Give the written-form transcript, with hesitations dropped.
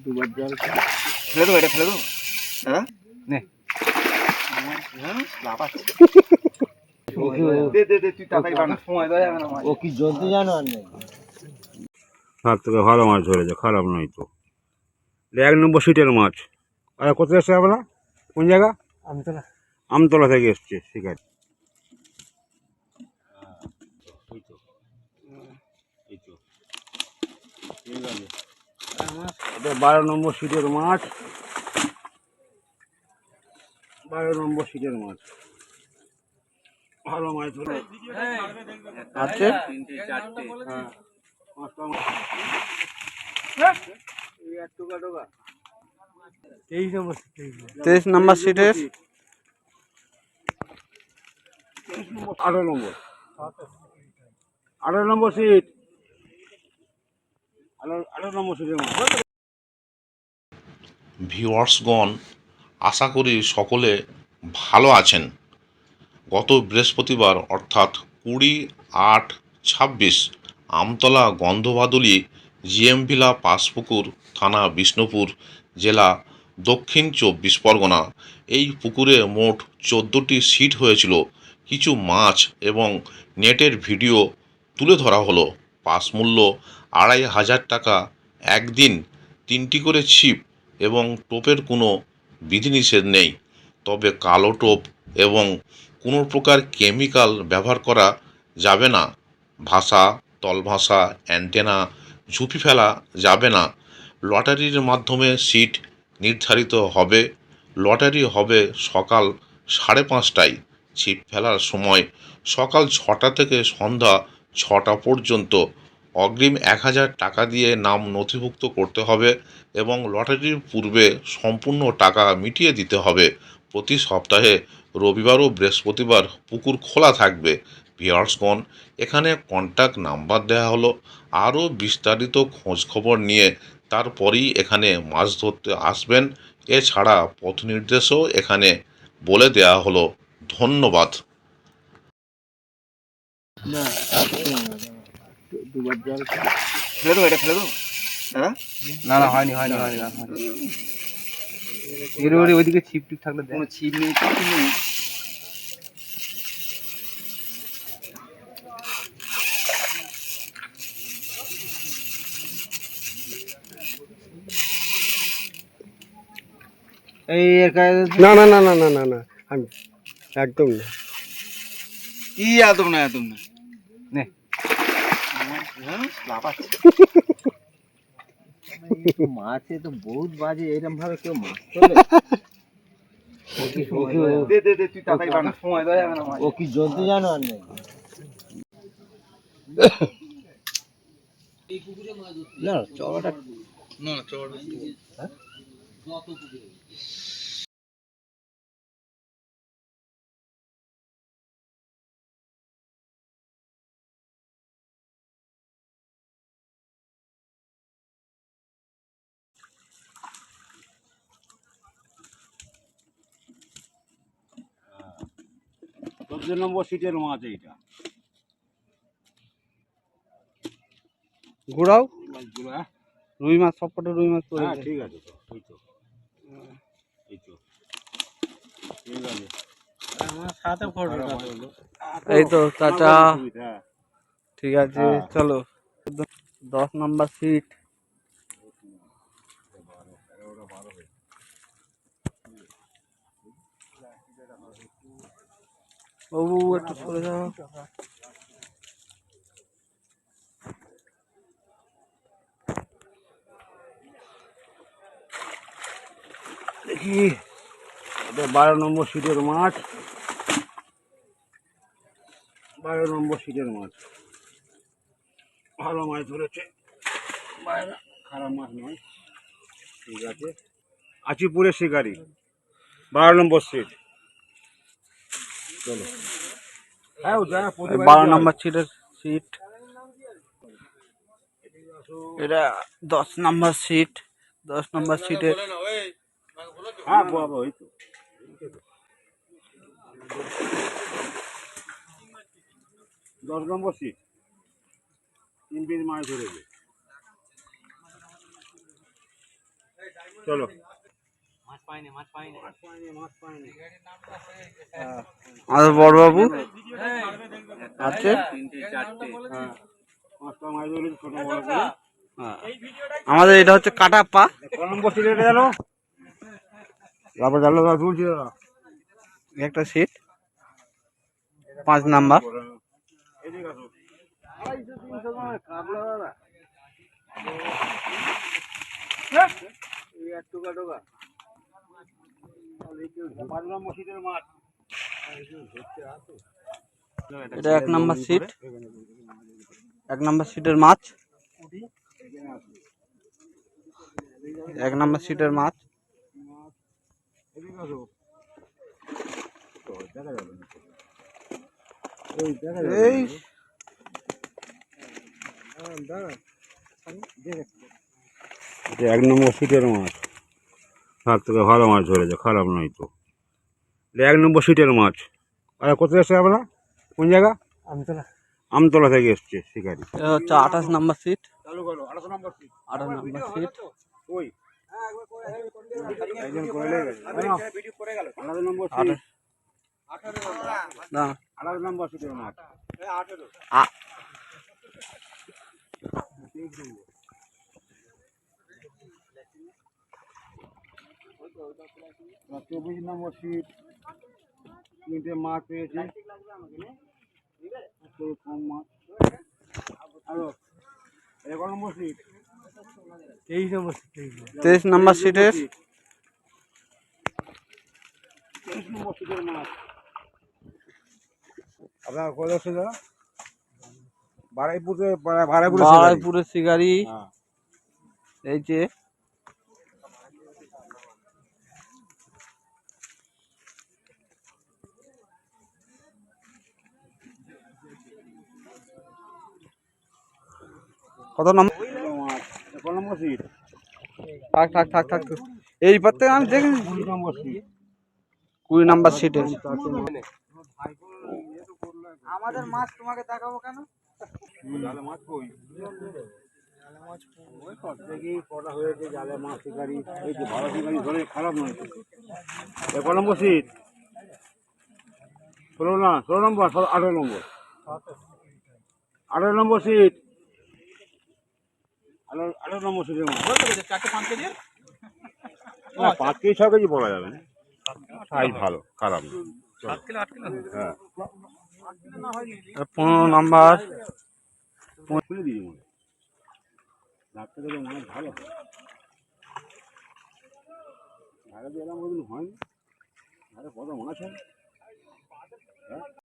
দুবার জল ফেলে দেবো, এটা ফেলে দেবো দাদা নে। ও কি জলদি জানো আর নেই। তার থেকে ভালো মাছ ধরেছে, খারাপ নয় তো। 1 নম্বর সিটের মাছ। আর কোথায় এসছে আমরা? কোন জায়গা? আমতলা। আমতলা থেকে এসছে শিকারি। ঠিক আছে, এটা 12 নম্বর সিটের মাছ। 12 নম্বর সিটের মাছ, ভালো মাছ ধরে আছে। 23 নম্বর সিটের 18 নম্বর, 18 নম্বর সিট, 18 নম্বর সিটের মাছ। ভিউয়ার্সগণ, আশা করি সকলে ভালো আছেন। গত বৃহস্পতিবার অর্থাৎ 20/8/26 আমতলা গন্ধবাদুলি জিএম ভিলা পাঁচপুকুর থানা বিষ্ণুপুর জেলা দক্ষিণ 24 পরগনা এই পুকুরে মোট 14টি সিট হয়েছিল। কিছু মাছ এবং নেটের ভিডিও তুলে ধরা হলো। পাস মূল্য 2500 টাকা। একদিন 3টি করে ছিপ এবং টোপের কোনো বিধিনিষেধ নেই, তবে কালো টোপ এবং কোনো প্রকার কেমিক্যাল ব্যবহার করা যাবে না। ভাষা, তলভাষা, অ্যান্টেনা, ঝুপি ফেলা যাবে না। লটারির মাধ্যমে সিট নির্ধারিত হবে। লটারি হবে সকাল 5:30টায়। ছিপ ফেলার সময় সকাল 6টা থেকে সন্ধ্যা 6টা পর্যন্ত। অগ্রিম 1000 টাকা দিয়ে নাম নথিভুক্ত করতে হবে এবং লটারির পূর্বে সম্পূর্ণ টাকা মিটিয়ে দিতে হবে। প্রতি সপ্তাহে রবিবার ও বৃহস্পতিবার পুকুর খোলা থাকবে। ভিউয়ার্সগণ, এখানে কন্ট্যাক্ট নাম্বার দেওয়া হলো। আরও বিস্তারিত খোঁজখবর নিয়ে তারপরেই এখানে মাছ ধরতে আসবেন। এছাড়া পথ নির্দেশও এখানে বলে দেওয়া হলো। ধন্যবাদ। দুবার জল ফেলে দেবো, এটা ফেলে দেবো দাদা। না না, হয়নি হয়নি হয়নি হয়নি। ওইদিকে ছিপ টিপ থাকলে কোনো ছিপ নেই, কিছু নেই। এই না না না না না না না, আমি একদম না। কি একদম না, একদম না নে। মাছে তো বহুত বাজে, এরকম ভাবে কেউ মাছ তোলে? ও কি জলদি জানো আর নেই। না চড়াটা না, চড়া 14 নম্বর সিটের মাছ এইটা। ঘোরাও মাছগুলো, হ্যাঁ রুই মাছ, সবকটা রুই মাছ পড়ে। হ্যাঁ ঠিক আছে তো, এই তো এই তো ঠিক আছে। আমার সাথে ফটো হলো। এই তো চাচা, ঠিক আছে চলো। 10 নম্বর সিট। বাবু একটু চলে যাও। দেখি, এটা 12 নম্বর সিটের মাছ। 12 নম্বর সিটের মাছ, ভালো মাছ ধরেছে, খারাপ মাছ নয়। ঠিক আছে, আচিপুরের শিকারি, 12 নম্বর সিট। চলো, হ্যাঁ 12 নম্বর সিটের সিট। এটা 10 নম্বর সিট। 10 নম্বর সিটে হ্যাঁ বাবা, ওই তো 10 নম্বর সিট। 3 পিস মাছ ধরেছে। চলো আমাদের বড়বাবু আছে। পাঁচটা মাছ ধরেছি ছোট বড় করে। হ্যাঁ। আমাদের এটা হচ্ছে কাটাপ্পা। ক নম্বর সিট এটা গেল, তারপর গেল তুলছি দাদা। একটা সিট 5 নাম্বার। এদিকে আসো। পাঁচ নম্বর সিটের মাছ। এটা 1 নাম্বার সিট, 1 নাম্বার সিটের মাছ, 1 নাম্বার সিটের মাছ। এদিকে আসো। তো দেখা যাবে না। এই দেখা যাবে এই এটা 1 নম্বর সিটের মাছ। তার থেকে ভালো মাছ ধরেছে, খারাপ নয় তো। এটা 1 নম্বর সিটের মাছ। আর কোথায় এসছে আমরা? কোন জায়গা? আমতলা থেকে এসছে শিকারি। এটা হচ্ছে 28 নাম্বার সিট, চালু করো 28 নম্বর সিট। 28 number seat. ওই একজন কইলে গেছে। ভিডিও করে গেল। 28 নম্বর সিট। 28 না 28 নম্বর সিটের মাছ। আ- 24 নম্বর সিট। 3টে মাছ পেয়েছে। খুব কম মাছ। আরো 11 নম্বর সিট। 23 নাম্বার সিটের 23 নম্বর সিটের মাছ। আপনার কোথায় এসছে দাদা? বারাইপুরে বারাইপুরের শিকারি। হ্যাঁ। এই যে কত নম্বর? মাছ 11 নম্বর সিট। থাক থাক থাক থাক থাক। এই পাতে আমি দেখি 20 নম্বর সিট। 20 নাম্বার সিটের। আমাদের মাছ তোমাকে দেখাবো কেন? জালে মাছ কই? ওই কত থেকে কটা হয়েছে জালে মাছ শিকারি। এই যে ভালো শিকারি ধরে, খারাপ নয় তো। 11 নম্বর সিট। 16 না 16 নম্বর 18 নম্বর 18 নম্বর সিট। 18 নম্বর সিটের মাছ। 5 কেজি 6 কেজি বলা যাবে না। সাইজ ভালো, খারাপ না। হ্যাঁ 15 নাম্বার। খুলে দিই মনে রাখতে গেলে মাছ ভালো হয়। ধারে তো এরকম ওইদিন হয়নি। ধারে কত মাছ হয়।